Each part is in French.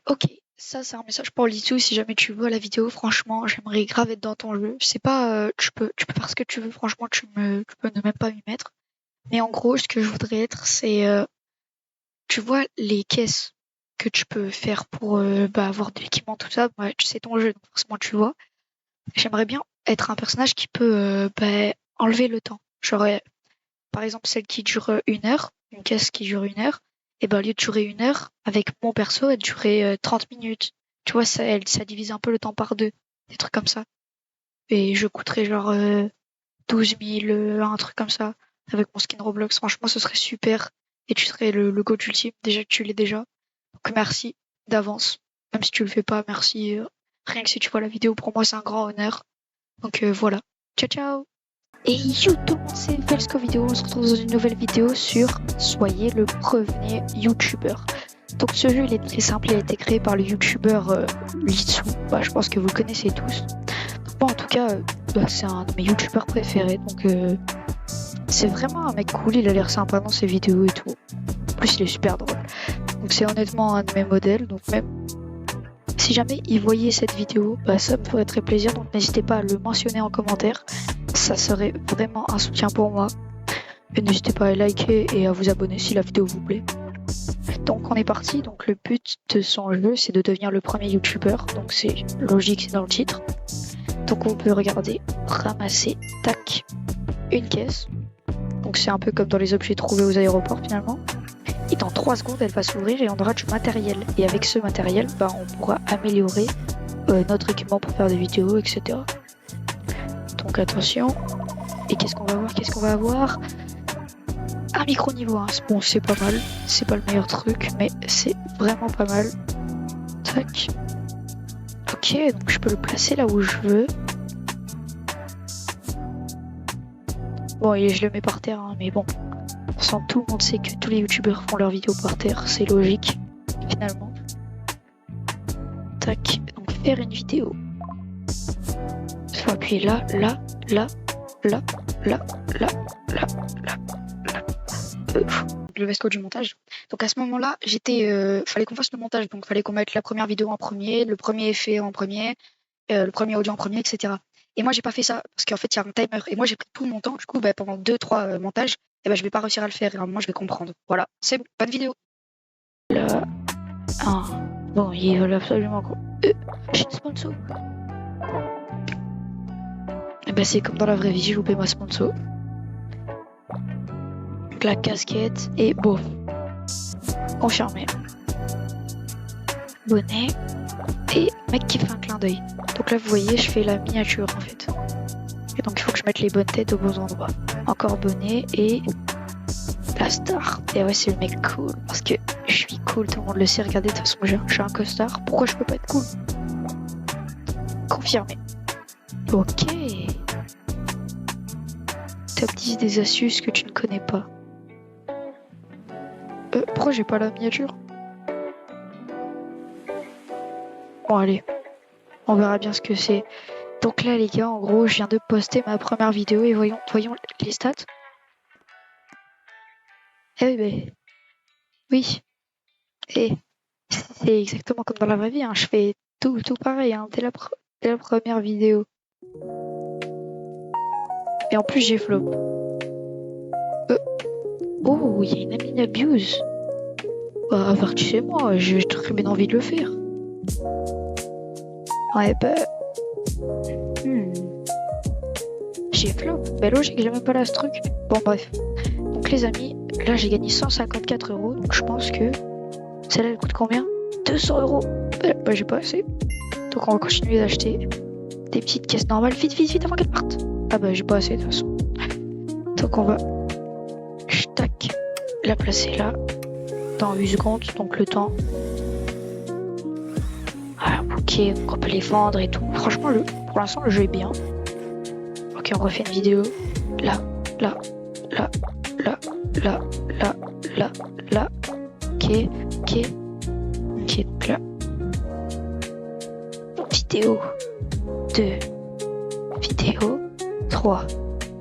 Ok, ça c'est un message pour Litsou. Si jamais tu vois la vidéo, franchement, j'aimerais grave être dans ton jeu. Je sais pas, tu peux faire ce que tu veux. Franchement, tu peux ne même pas m'y mettre. Mais en gros, ce que je voudrais être, c'est, tu vois, les caisses que tu peux faire pour avoir de l'équipement, tout ça. Ouais, tu sais ton jeu, donc forcément tu vois. J'aimerais bien être un personnage qui peut enlever le temps. Genre, par exemple, celle qui dure 1 heure, une caisse qui dure 1 heure, et ben au lieu de durer 1 heure, avec mon perso, elle durait 30 minutes. Tu vois, ça divise un peu le temps par deux. Des trucs comme ça. Et je coûterais genre 12 000, un truc comme ça, avec mon skin Roblox. Franchement, ce serait super. Et tu serais le GOAT ultime, déjà que tu l'es déjà. Donc merci d'avance. Même si tu le fais pas, merci. Rien que si tu vois la vidéo, pour moi, c'est un grand honneur. Donc voilà. Ciao, ciao. Et yo tout le monde, c'est Felsco Vidéo, on se retrouve dans une nouvelle vidéo sur Soyez le premier youtubeur. Donc ce jeu il est très simple, il a été créé par le youtubeur Litsu, je pense que vous le connaissez tous. Donc, moi en tout cas, c'est un de mes youtubeurs préférés, donc c'est vraiment un mec cool, il a l'air sympa dans ses vidéos et tout. En plus il est super drôle. Donc c'est honnêtement un de mes modèles, donc même si jamais il voyait cette vidéo, ça me ferait très plaisir, donc n'hésitez pas à le mentionner en commentaire. Ça serait vraiment un soutien pour moi. Et n'hésitez pas à liker et à vous abonner si la vidéo vous plaît. Donc on est parti. Donc le but de son jeu, c'est de devenir le premier youtubeur. Donc c'est logique, c'est dans le titre. Donc on peut regarder, ramasser, tac, une caisse. Donc c'est un peu comme dans les objets trouvés aux aéroports finalement. Et dans 3 secondes, elle va s'ouvrir et on aura du matériel. Et avec ce matériel, on pourra améliorer notre équipement pour faire des vidéos, etc. Donc attention. Et qu'est-ce qu'on va avoir? Qu'est-ce qu'on va avoir? Un micro niveau 1. Bon, c'est pas mal. C'est pas le meilleur truc, mais c'est vraiment pas mal. Tac. Ok, donc je peux le placer là où je veux. Bon, et je le mets par terre, hein, mais bon. Sans tout le monde sait que tous les youtubeurs font leurs vidéos par terre. C'est logique, finalement. Tac. Donc faire une vidéo. Il faut appuyer là, là, là, là, là, là, là, là, là. Le VSCO du montage. Donc à ce moment-là, fallait qu'on fasse le montage, donc fallait qu'on mette la première vidéo en premier, le premier effet en premier, le premier audio en premier, etc. Et moi j'ai pas fait ça parce qu'en fait il y a un timer et moi j'ai pris tout mon temps. Du coup, pendant 2-3 montages, je vais pas réussir à le faire et à un moment je vais comprendre. Voilà, c'est bon, bonne vidéo. Là, bon, ils veulent absolument quoi. J'ai une sponsor. Et c'est comme dans la vraie vie, j'ai loupé ma sponsor. La casquette et boum. Confirmé. Bonnet. Et mec qui fait un clin d'œil. Donc là vous voyez je fais la miniature en fait. Et donc il faut que je mette les bonnes têtes aux bons endroits. Encore bonnet et la star. Et ouais c'est le mec cool. Parce que je suis cool, tout le monde le sait, regardez de toute façon je suis un costard. Pourquoi je peux pas être cool? Confirmé. Ok. Top 10 des astuces que tu ne connais pas. Pourquoi j'ai pas la miniature? Bon allez, on verra bien ce que c'est. Donc là les gars, en gros, je viens de poster ma première vidéo et voyons les stats. Eh oui, oui. Et c'est exactement comme dans la vraie vie, hein. Je fais tout pareil, hein, dès la première vidéo. Et en plus j'ai flop. Oh, il y a une amine abuse. Avertissez-moi, j'ai très bien envie de le faire. Ouais, j'ai flop. Logique, j'ai même pas là ce truc. Bon, bref. Donc, les amis, là, j'ai gagné 154 €. Donc, je pense que celle-là, elle coûte combien? 200 €. J'ai pas assez. Donc, on va continuer d'acheter des petites caisses normales. Vite, vite, vite, avant qu'elles partent. J'ai pas assez de toute façon. Donc, on va. Tac. La placer là. Dans 8 secondes. Donc, le temps. Voilà, ok. Donc, on peut les vendre et tout. Franchement, pour l'instant, le jeu est bien. Ok, on refait une vidéo. Là, là, là, là, là, là, là, là. Ok, ok. Ok, donc là. Vidéo 2. Vidéo 3.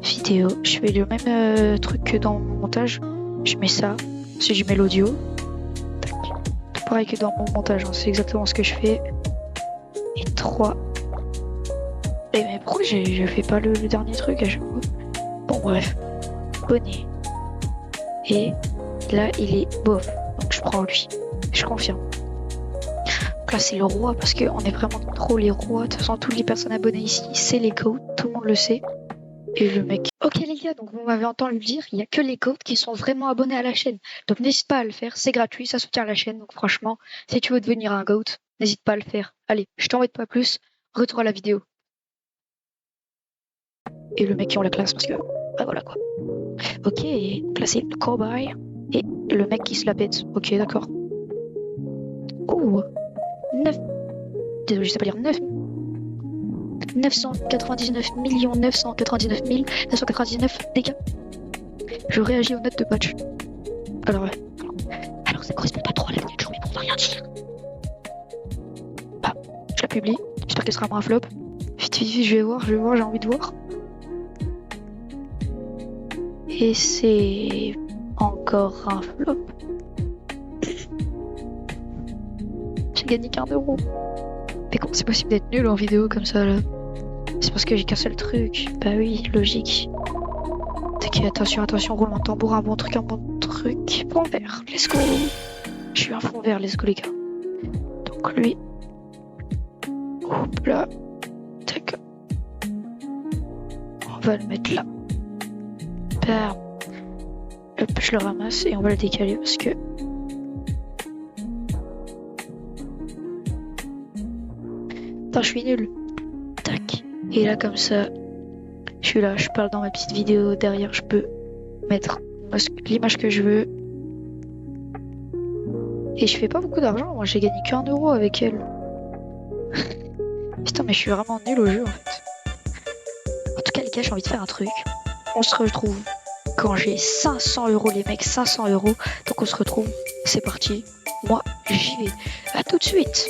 Vidéo. Je fais le même truc que dans mon montage. Je mets ça. Ensuite, je mets l'audio. pareil que dans mon montage, hein. C'est exactement ce que je fais. Et 3. Et mais pourquoi je fais pas le dernier truc à chaque fois? Bon bref. Bonnet. Et là il est bof. Donc je prends lui. Je confirme. Donc là c'est le roi parce qu'on est vraiment trop les rois. De toute façon toutes les personnes abonnées ici, c'est les codes. Tout le monde le sait. Et le mec. Ok les gars, donc vous m'avez entendu le dire, il y a que les codes qui sont vraiment abonnés à la chaîne. Donc n'hésite pas à le faire, c'est gratuit, ça soutient la chaîne. Donc franchement, si tu veux devenir un goat, n'hésite pas à le faire. Allez, je t'embête pas plus, retour à la vidéo. Et le mec qui ont la classe parce que, bah voilà quoi. Ok, donc là c'est le cowboy et le mec qui se la pète. Ok, d'accord. Oh, 9. Désolé, je sais pas lire 9. 999 999 999 dégâts. Je réagis aux notes de patch. Alors ça correspond pas trop à la venue de jour, mais bon, on va rien dire. Bah, je la publie. J'espère qu'elle sera moins un flop. Vite, je vais voir, j'ai envie de voir. Et c'est encore un flop. J'ai gagné qu'1 euro. Mais comment c'est possible d'être nul en vidéo comme ça là? C'est parce que j'ai qu'un seul truc. Bah oui, logique. Ok, attention, roulement de tambour, un bon truc. Fond vert, let's go. Je suis un fond vert, let's go les gars. Donc lui. Hop là. Tac. On va le mettre là. Bam. Hop, je le ramasse et on va le décaler parce que... Putain, je suis nul. Tac. Et là comme ça, je suis là, je parle dans ma petite vidéo. Derrière, je peux mettre l'image que je veux. Et je fais pas beaucoup d'argent, moi j'ai gagné qu'1 euro avec elle. Putain, mais je suis vraiment nul au jeu en fait. En tout cas les gars, j'ai envie de faire un truc. On se retrouve quand j'ai 500 euros les mecs, 500 euros. Donc on se retrouve, c'est parti. Moi, j'y vais. À tout de suite.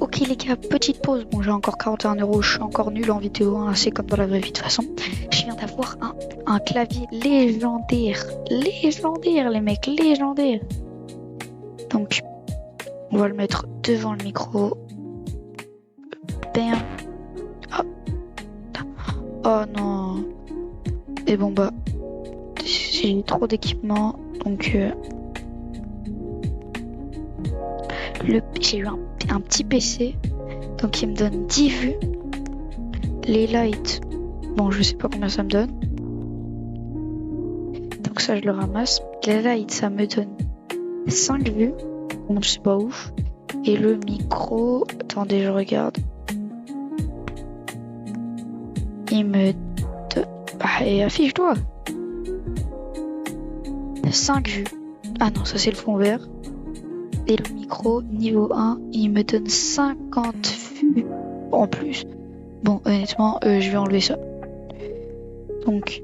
Ok les gars, petite pause. Bon, j'ai encore 41 euros, je suis encore nul en vidéo, hein, c'est comme dans la vraie vie de toute façon. Je viens d'avoir un clavier légendaire. Légendaire les mecs, légendaire. Donc, on va le mettre devant le micro. Bam. Oh non. Et bon bah, j'ai trop d'équipement, donc... j'ai eu un petit PC, donc il me donne 10 vues. Les lights, bon je sais pas combien ça me donne, donc ça je le ramasse. Les lights ça me donne 5 vues, bon c'est pas ouf. Et le micro, attendez je regarde, il me donne... Bah et affiche-toi 5 vues. Ah non, ça c'est le fond vert. Et le micro, niveau 1, il me donne 50 vues en plus. Bon, honnêtement, je vais enlever ça. Donc,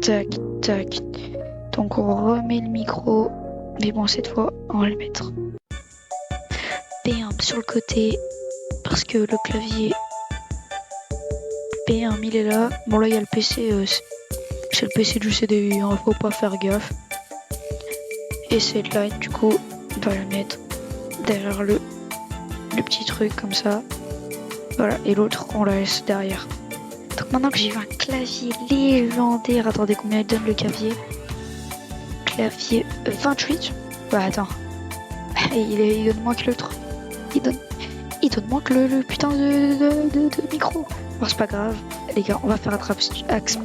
tac, tac. Donc, on remet le micro. Mais bon, cette fois, on va le mettre B1 sur le côté. Parce que le clavier B1, il est là. Bon, là, il y a le PC. C'est le PC du CDI, hein, faut pas faire gaffe. Et cette line, du coup, on va le mettre derrière le petit truc comme ça. Voilà, et l'autre, on la laisse derrière. Donc maintenant que j'ai eu un clavier légendaire, attendez, combien il donne le clavier? Clavier 28. Bah attends, il donne moins que l'autre. Il donne moins que le putain de micro. Bon, c'est pas grave, les gars, on va faire abstraction.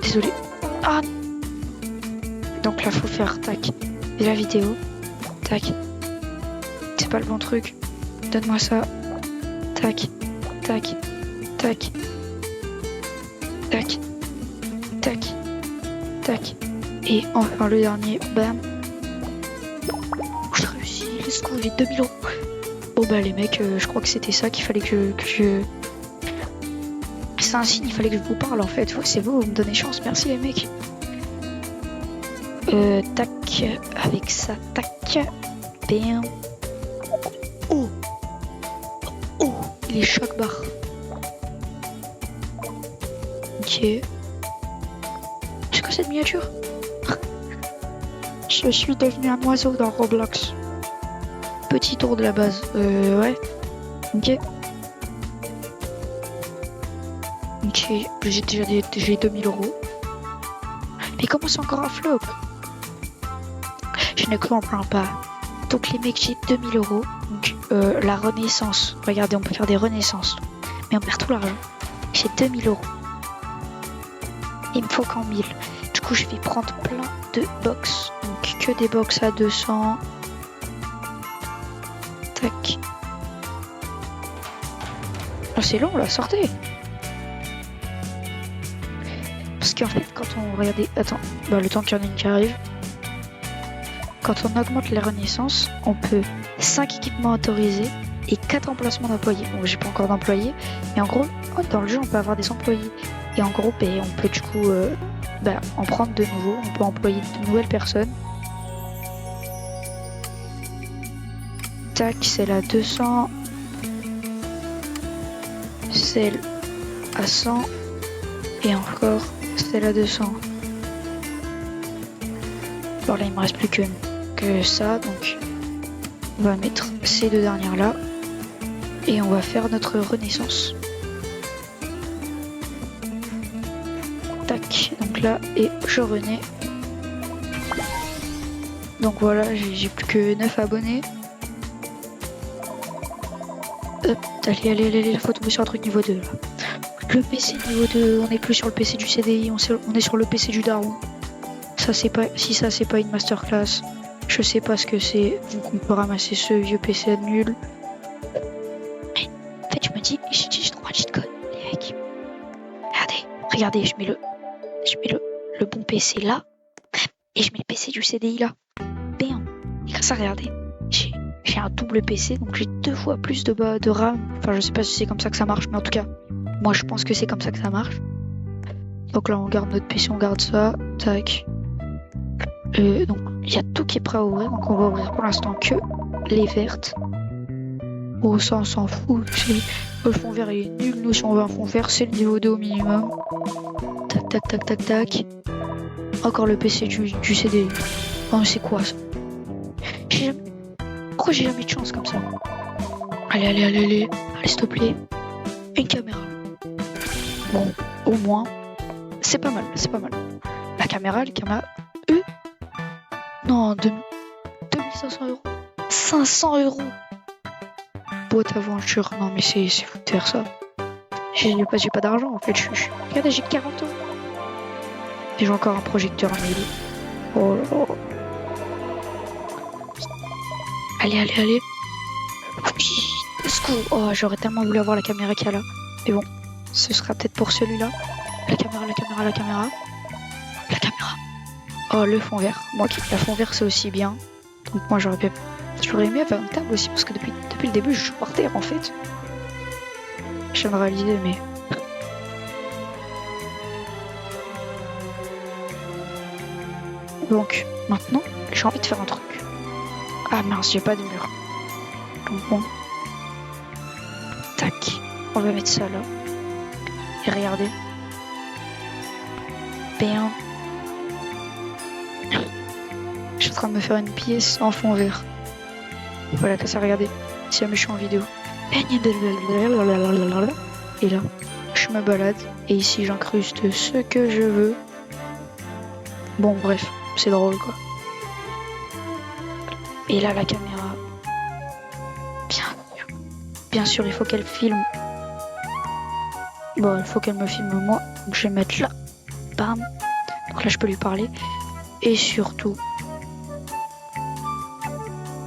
Désolé. Ah. Donc là faut faire tac. Et la vidéo. Tac. C'est pas le bon truc. Donne-moi ça. Tac. Tac. Tac. Tac. Tac. Tac. Et enfin le dernier, bam. J'ai réussi, let's go, j'ai 2000 euros. Bon bah les mecs, je crois que c'était ça qu'il fallait que je... C'est un signe, il fallait que je vous parle en fait. C'est vous me donnez chance, merci les mecs. Tac, avec ça, tac. Bam. Oh. Oh, les chocs barres. Ok. C'est quoi cette miniature? Je suis devenu un oiseau dans Roblox. Petit tour de la base. Ouais. Ok. Ok, j'ai déjà j'ai 2000 euros. Mais comment c'est encore un flop? Je ne comprends pas. Donc les mecs, j'ai 2000 euros. Donc la renaissance. Regardez, on peut faire des renaissances. Mais on perd tout l'argent. J'ai 2000 euros. Il me faut qu'en 1000. Du coup, je vais prendre plein de box. Donc que des box à 200. Tac. Oh, c'est long là, sortez. Parce qu'en fait, quand on regardait... Attends, bah, le temps qu'il y en ait une qui arrive. Quand on augmente les renaissances, on peut 5 équipements autorisés et 4 emplacements d'employés. Bon, j'ai pas encore d'employés, mais en gros, dans le jeu, on peut avoir des employés. Et en gros, bah, on peut du coup en prendre de nouveaux. On peut employer de nouvelles personnes. Tac, celle à 200. Celle à 100. Et encore celle à 200. Bon, là, il me reste plus que ça. Donc, on va mettre ces deux dernières là. Et on va faire notre renaissance. Tac, donc là, et je renais. Donc voilà, j'ai plus que 9 abonnés. Hop, allez, faut tomber sur un truc niveau 2 là. Le PC niveau 2, on n'est plus sur le PC du CDI, on est sur le PC du daron. Ça c'est pas, si ça c'est pas une masterclass, je sais pas ce que c'est. Donc on peut ramasser ce vieux PC à nul. Mais en fait je me dis, j'utilise trop un cheat code, les mecs. Regardez, je mets le bon PC là, et je mets le PC du CDI là. Bam. Et comme ça, regardez, j'ai un double PC, donc j'ai 2 fois plus de RAM. Enfin, je sais pas si c'est comme ça que ça marche, mais en tout cas, moi je pense que c'est comme ça que ça marche. Donc là, on garde notre PC, on garde ça. Tac. Donc, il y a tout qui est prêt à ouvrir, donc on va ouvrir pour l'instant que les vertes. Oh, ça, on s'en fout. Le fond vert, il est nul. Nous, si on veut un fond vert, c'est le niveau 2 au minimum. Tac. Encore le PC du CDI. Oh, mais c'est quoi ça? Pourquoi j'ai jamais de chance comme ça? Allez, s'il te plaît. Une caméra. Bon, au moins, c'est pas mal. La caméra. Non, 2500 euros. 500 euros. Boîte aventure. Non, mais c'est fou de faire ça. J'ai pas d'argent en fait. Regardez, j'ai 40 euros. Et j'ai encore un projecteur nul. Oh là là. Allez. Oui, let's go. Oh, j'aurais tellement voulu avoir la caméra qu'il y a là. Mais bon, ce sera peut-être pour celui-là. La caméra. Oh, le fond vert. Moi, la fond vert, c'est aussi bien. Donc moi, j'aurais aimé avoir une table aussi, parce que depuis le début, je joue par terre, en fait. Je viens de réaliser, mais... Donc, maintenant, j'ai envie de faire un truc. Ah mince, j'ai pas de mur. Donc bon. Tac. On va mettre ça là. Et regardez. Bam. Je suis en train de me faire une pièce en fond vert. Voilà, comme ça, regardez. Si jamais je suis en vidéo. Et là, je me balade. Et ici, j'incruste ce que je veux. Bon, bref, c'est drôle quoi. Et là, la caméra. Bien sûr, il faut qu'elle filme. Bon, il faut qu'elle me filme moi. Donc, je vais mettre là. Bam. Donc là, je peux lui parler. Et surtout...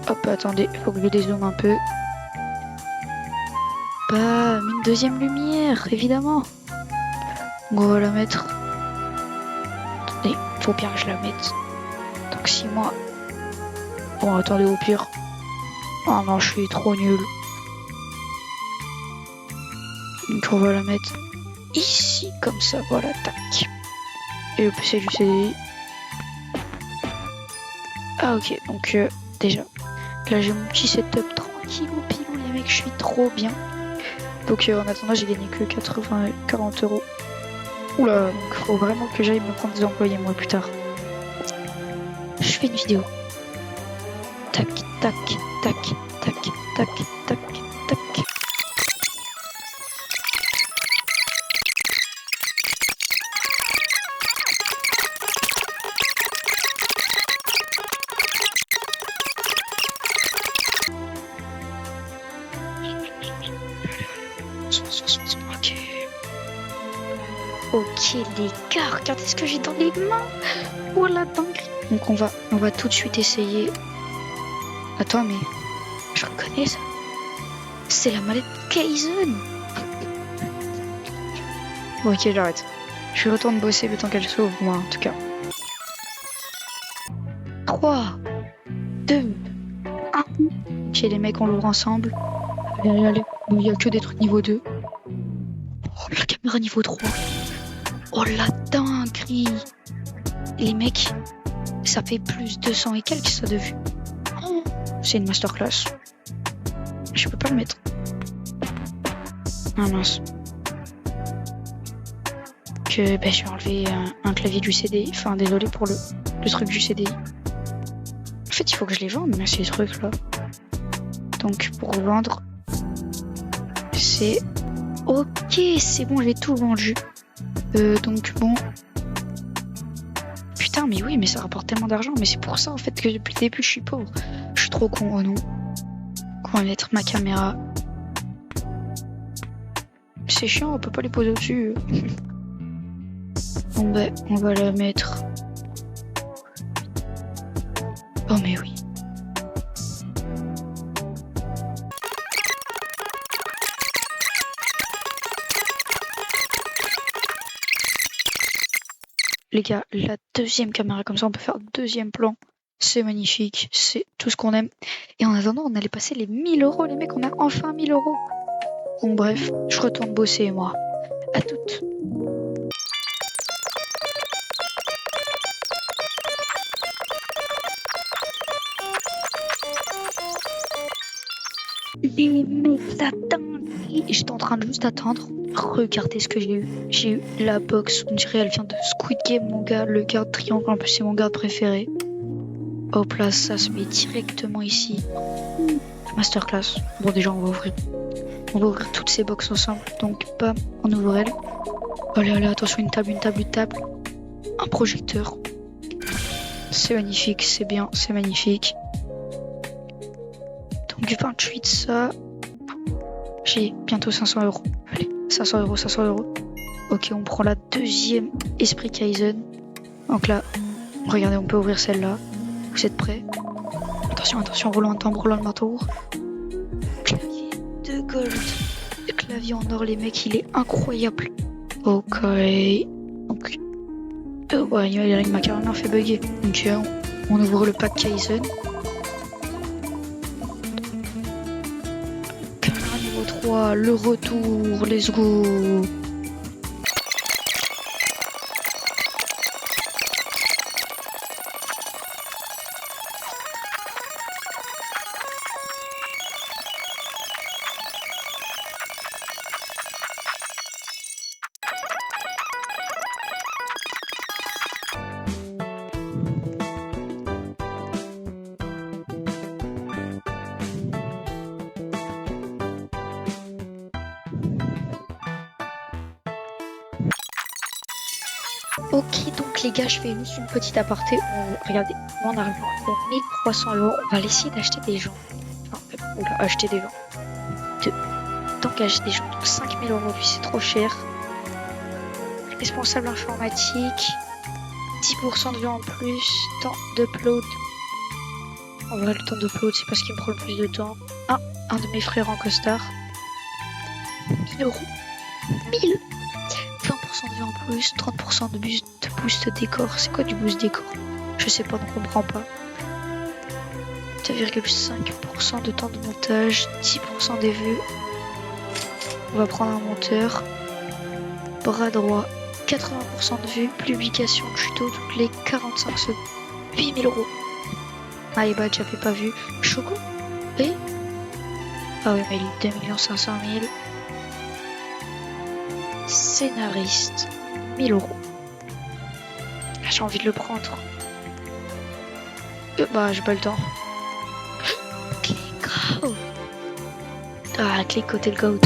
Hop, attendez, il faut que je dézoome un peu. Bam, une deuxième lumière, évidemment. Donc on va la mettre... Attendez, Faut bien que je la mette. Donc 6 mois. Bon, attendez, au pire. Oh non, je suis trop nul. Donc on va la mettre ici, comme ça, voilà, tac. Et le PC du CDI. Ah ok, donc déjà, là j'ai mon petit setup tranquille au pilou, les mecs, je suis trop bien. Donc en attendant, j'ai gagné que 40 euros. Oula, donc faut vraiment que j'aille me prendre des employés moi plus tard. Je fais une vidéo. Tac, tac, tac, tac, tac, tac, tac. Ok. Ok les gars, regardez ce que j'ai dans les mains. Oh la dingue. Donc on va tout de suite essayer. Attends mais je reconnais ça. C'est la mallette Kaizen. Bon, ok, j'arrête. Je retourne bosser le temps qu'elle s'ouvre moi en tout cas. 3, 2, 1. Ok les mecs, on l'ouvre ensemble. Allez, allez. Bon, il y a que des trucs niveau 2. Oh, la caméra niveau 3. Oh la dinguerie. Les mecs, ça fait plus 200 et quelques ça de vue. Oh, c'est une masterclass. Je peux pas le mettre. Ah mince. Que ben, je vais enlever un clavier du CDI. Enfin désolé pour le truc du CDI. En fait il faut que je les vende mais ces trucs là. Donc pour vendre, c'est ok, c'est bon, j'ai tout vendu. Donc bon. Putain, mais oui, mais ça rapporte tellement d'argent. Mais c'est pour ça en fait que depuis le début je suis pauvre. Je suis trop con, oh non. On va mettre ma caméra. C'est chiant, on peut pas les poser au-dessus. Bon ben, on va la mettre. Oh mais oui. Les gars, la deuxième caméra, comme ça on peut faire deuxième plan. C'est magnifique, c'est tout ce qu'on aime. Et en attendant, on allait passer les 1000 euros, les mecs, on a enfin 1000 euros. Bon bref, je retourne bosser moi. À toutes. Les mecs, la dinguerie. J'étais en train de juste attendre. Regardez ce que j'ai eu. J'ai eu la box. On dirait elle vient de Squid Game, mon gars. Le garde triangle, en plus, c'est mon garde préféré. Hop là, ça se met directement ici. Masterclass. Bon, déjà, on va ouvrir toutes ces box ensemble. Donc, bam, on ouvre elle. Allez, allez, attention, une table. Un projecteur. C'est magnifique, c'est bien, c'est magnifique. Donc 28 ça. J'ai bientôt 500 euros. Allez, 500 euros. Ok, on prend la deuxième Esprit Kaizen. Donc là, regardez, on peut ouvrir celle-là. Vous êtes prêts? Attention, roulement de tambour. Clavier de gold. Le clavier en or, les mecs, il est incroyable. Ok. Donc, ouais, il m'a carrément fait bugger. Donc, on ouvre le pack Kaizen. Caméra niveau 3, le retour, let's go. Ok, donc les gars, je fais juste une petite aparté. Regardez, mon argent, donc 1300 euros. On va essayer d'acheter des gens. Enfin, acheter des gens. Donc acheter des gens. Donc 5000 euros, lui, c'est trop cher. Responsable informatique. 10% de vie en plus. Temps d'upload. En vrai, le temps d'upload, c'est pas ce qui me prend le plus de temps. Un de mes frères en costard. 1000 euros. 1000. 20% de vie en plus, 30% de boost décor. C'est quoi du boost décor? Je sais pas, ne comprends pas. 2,5% de temps de montage, 10% des vues. On va prendre un monteur. Bras droit, 80% de vues. Publication tuto toutes les 45 secondes. 8000 euros. Ah et bah j'avais pas vu. Choco. Et ah ouais mais il 2 500 000. Scénariste, 1000 euros. Ah, j'ai envie de le prendre. Bah j'ai pas le temps. Cléco. Ah Cléco t'es le goat.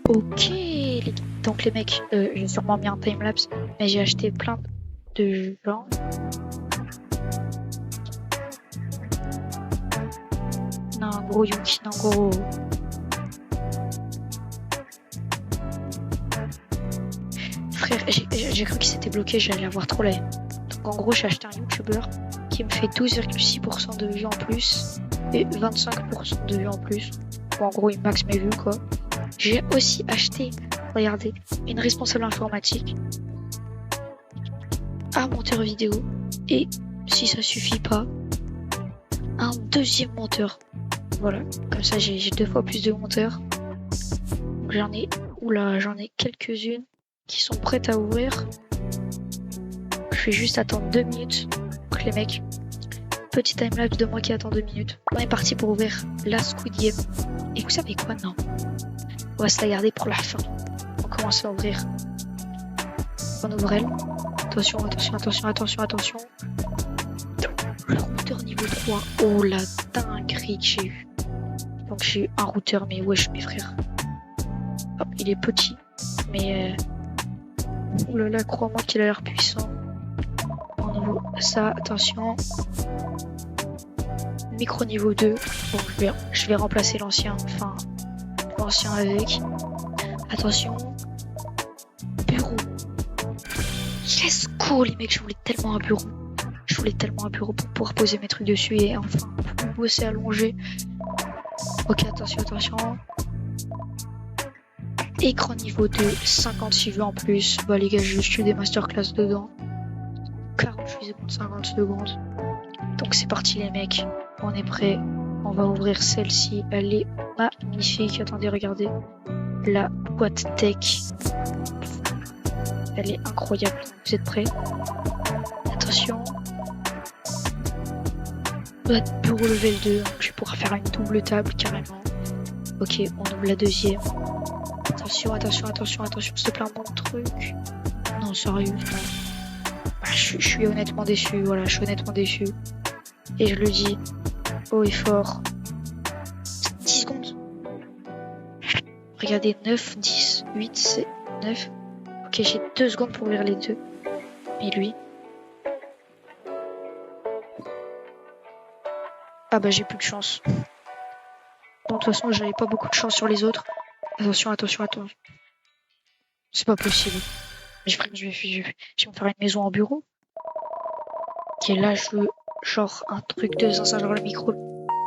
Ok, donc les mecs, j'ai sûrement mis un timelapse, mais j'ai acheté plein de gens. Non, gros Yuki, non, gros. Frère, j'ai cru qu'il s'était bloqué, j'allais avoir trop la haine. Donc en gros, j'ai acheté un YouTuber qui me fait 12,6% de vues en plus et 25% de vues en plus. Bon, en gros, il max mes vues, quoi. J'ai aussi acheté, regardez, une responsable informatique, un monteur vidéo et, si ça suffit pas, un deuxième monteur. Voilà, comme ça j'ai 2 fois plus de monteurs. J'en ai, j'en ai quelques-unes qui sont prêtes à ouvrir. Je vais juste attendre 2 minutes. Donc les mecs, petit timelapse de moi qui attend 2 minutes. On est parti pour ouvrir la Squid Game. Et vous savez quoi? Non. On va se la garder pour la fin. On commence à ouvrir. On ouvre elle. Attention, attention, attention, attention, attention. Le routeur niveau 3. Oh la dinguerie que j'ai eu. Donc j'ai eu un routeur, mais wesh mes frères. Hop, il est petit. Mais oh là là, crois-moi qu'il a l'air puissant. On ouvre ça, attention. Micro niveau 2. Bon, je vais remplacer l'ancien. Enfin, l'ancien avec. Attention. Bureau. Let's go les mecs, je voulais tellement un bureau. Je voulais tellement un bureau pour pouvoir poser mes trucs dessus et enfin pour bosser allongé. Ok, attention, attention. Écran niveau 2, 56 vues en plus. Bah les gars, je suis des masterclass dedans. 48 secondes, 50 secondes. Donc c'est parti les mecs. On est prêt. On va ouvrir celle-ci. Elle est magnifique. Attendez, regardez. La boîte tech. Elle est incroyable. Vous êtes prêts? Attention. Bureau level 2. Donc je vais pouvoir faire une double table carrément. Ok, on ouvre la deuxième. Attention, attention, attention, attention. S'il te plaît, un bon truc. Non, sérieusement. Bah, je suis honnêtement déçu. Voilà, je suis honnêtement déçu. Et je le dis haut et fort. 10 secondes. Regardez, 9, 10, 8, c'est 9. Ok, j'ai 2 secondes pour ouvrir les deux. Et lui. Ah bah j'ai plus de chance. Bon, de toute façon, j'avais pas beaucoup de chance sur les autres. Attention, attention, attention. C'est pas possible. Je vais me faire une maison en bureau. Ok, là, je veux genre un truc de zinzin, genre le micro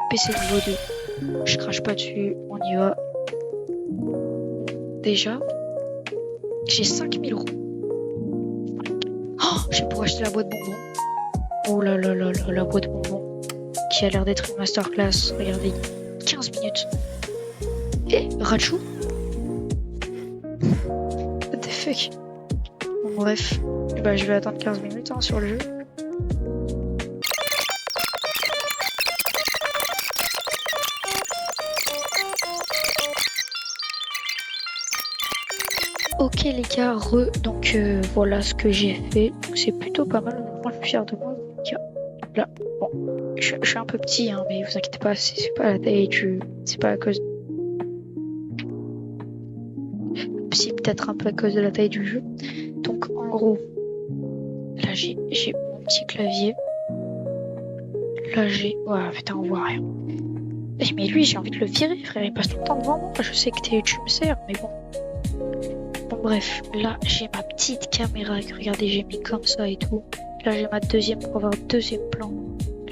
PC niveau 2. Je crache pas dessus, on y va. Déjà, j'ai 5000 euros. Oh, je vais pouvoir acheter la boîte bonbons. Oh là là là là, la boîte bonbons. Qui a l'air d'être une masterclass. Regardez, 15 minutes. Et Rachou. What the fuck. Bon, bref, bah, je vais attendre 15 minutes hein, sur le jeu. Ok les gars, donc voilà ce que j'ai fait. C'est plutôt pas mal, honnêtement, je suis fier de moi. Là, bon, je suis un peu petit, hein, mais vous inquiétez pas, c'est pas la taille du... C'est pas à cause... Si, peut-être un peu à cause de la taille du jeu. Donc en gros, là j'ai mon petit clavier. Là j'ai... Ouais, putain, on voit rien. Mais lui, j'ai envie de le virer, frère, il passe tout le temps devant moi. Je sais que tu me sers, mais bon. Bon bref, là j'ai ma petite caméra que regardez j'ai mis comme ça et tout. Là j'ai ma deuxième pour avoir deuxième plan.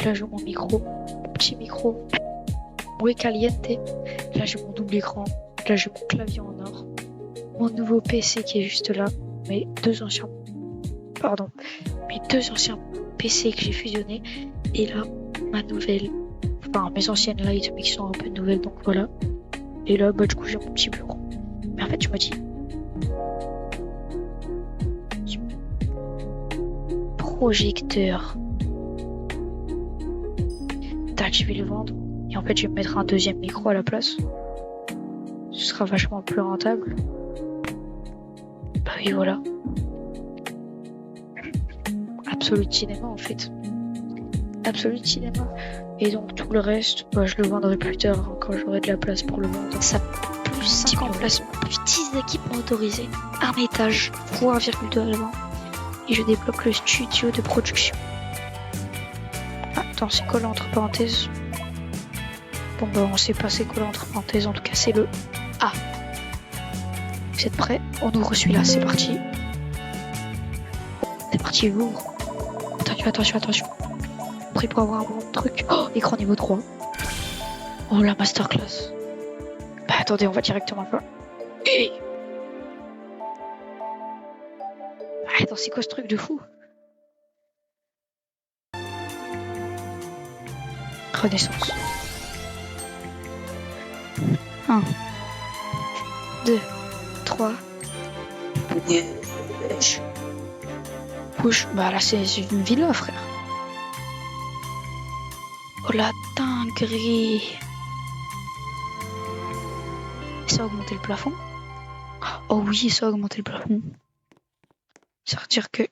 Là j'ai mon micro, mon petit micro. muy caliente. Là, j'ai mon double écran. Là, j'ai mon clavier en or. Mon nouveau PC qui est juste là. Mes deux anciens PC que j'ai fusionnés. Et là, ma nouvelle. Enfin, mes anciennes lights, mais qui sont un peu nouvelles, donc voilà. Et là, bah, du coup, j'ai mon petit bureau. Mais en fait, je me dis. Projecteur. Tac, je vais le vendre. Et en fait, je vais me mettre un deuxième micro à la place. Ce sera vachement plus rentable. Bah oui, voilà. Absolute Cinéma, en fait. Absolute Cinéma. Et donc, tout le reste, bah, je le vendrai plus tard, hein, quand j'aurai de la place pour le vendre. Ça plus 5 emplacements, plus 10 équipements autorisés, un étage, fois 1,2 à l'avant. Et je débloque le studio de production. Attends, c'est quoi là entre parenthèses? Bon bah on sait pas c'est quoi là entre parenthèses, en tout cas c'est le A. Vous êtes prêts? On ouvre celui-là, c'est parti. C'est parti, ouvre. Attention. Prêt pour avoir un bon truc. Oh, écran niveau 3. Oh la masterclass. Bah attendez, on va directement là. Hey. Attends, c'est quoi ce truc de fou? Renaissance. 1, 2, 3. Push. Bah là, c'est une villa, frère. Oh la dinguerie. Ça a augmenté le plafond? Oh oui, ça a augmenté le plafond. Ça veut dire que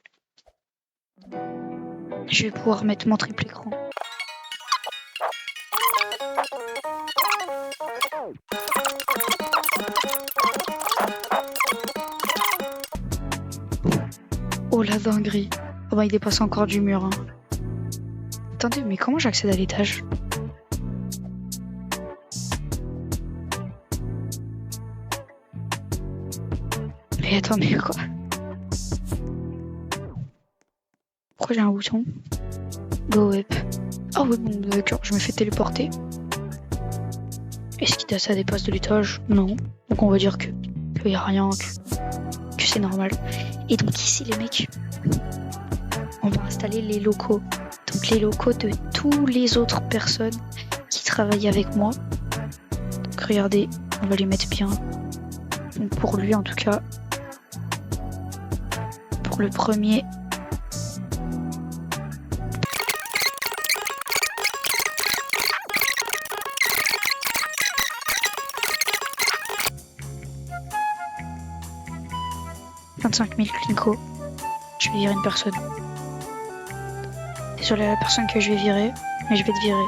je vais pouvoir mettre mon triple écran. Oh la dinguerie. Oh bah il dépasse encore du mur. Hein. Attendez, mais comment j'accède à l'étage? Mais attends, mais quoi? Pourquoi j'ai un bouton? Go up. Ah oui, bon d'accord, je me fais téléporter. Est-ce que ça dépasse de l'étage? Non. Donc on va dire qu'il n'y a rien, que c'est normal. Et donc ici les mecs, on va installer les locaux. Donc les locaux de tous les autres personnes qui travaillent avec moi. Donc regardez, on va les mettre bien. Donc pour lui en tout cas. Pour le premier. « 25 000 Klinko. Je vais virer une personne. Désolé à la personne que je vais virer, mais je vais te virer.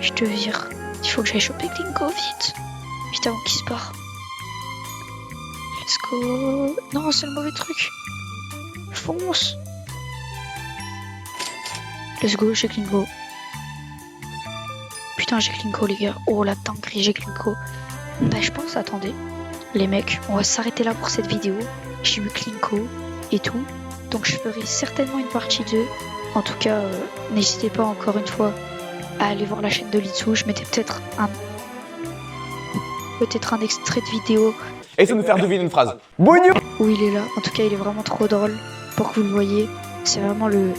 Je te vire. Il faut que j'aille choper Klinko vite. Vite avant qu'il se barre. Let's go. Non, c'est le mauvais truc. Fonce. Let's go, j'ai Klinko. Putain, j'ai Klinko, les gars. Oh la dinguerie, j'ai Klinko. Bah, je pense, attendez. Les mecs, on va s'arrêter là pour cette vidéo. J'ai eu Klinko et tout. Donc, je ferai certainement une partie 2. En tout cas, n'hésitez pas encore une fois à aller voir la chaîne de Litsu. Je mettais peut-être un extrait de vidéo. Et ça nous faire deviner une phrase. Bonjour. Où il est là. En tout cas, il est vraiment trop drôle. Pour que vous le voyez. C'est vraiment le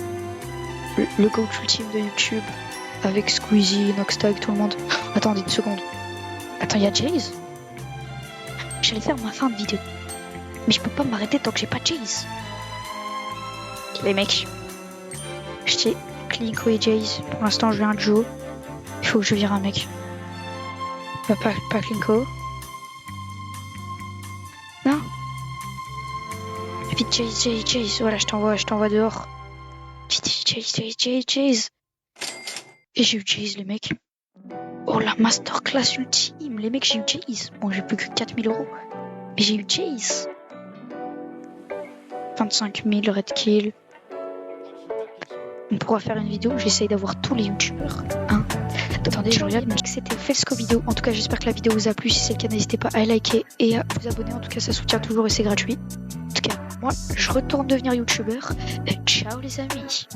GOAT ultime de YouTube. Avec Squeezie, Noxtag, tout le monde. Attendez une seconde. Attends, il y a Jace. J'allais faire ma fin de vidéo. Mais je peux pas m'arrêter tant que j'ai pas Jace. Les mecs. J'ai Klinko et Jace. Pour l'instant, je vais un duo. Il faut que je vire un mec. Pas Klinko. Non. Vite, Jace. Voilà, je t'envoie dehors. Vite, Jace. Et j'ai eu Jace, les mecs. Oh, la masterclass ultime. Les mecs, j'ai eu Jace. Bon, j'ai plus que 4000 €. Mais j'ai eu Jace. 25 000 red kill. On pourra faire une vidéo où j'essaye d'avoir tous les youtubeurs. Hein. Attendez, je regarde. C'était Fesco vidéo. En tout cas, j'espère que la vidéo vous a plu. Si c'est le cas, n'hésitez pas à liker et à vous abonner. En tout cas, ça soutient toujours et c'est gratuit. En tout cas, moi, je retourne devenir youtubeur. Ciao les amis.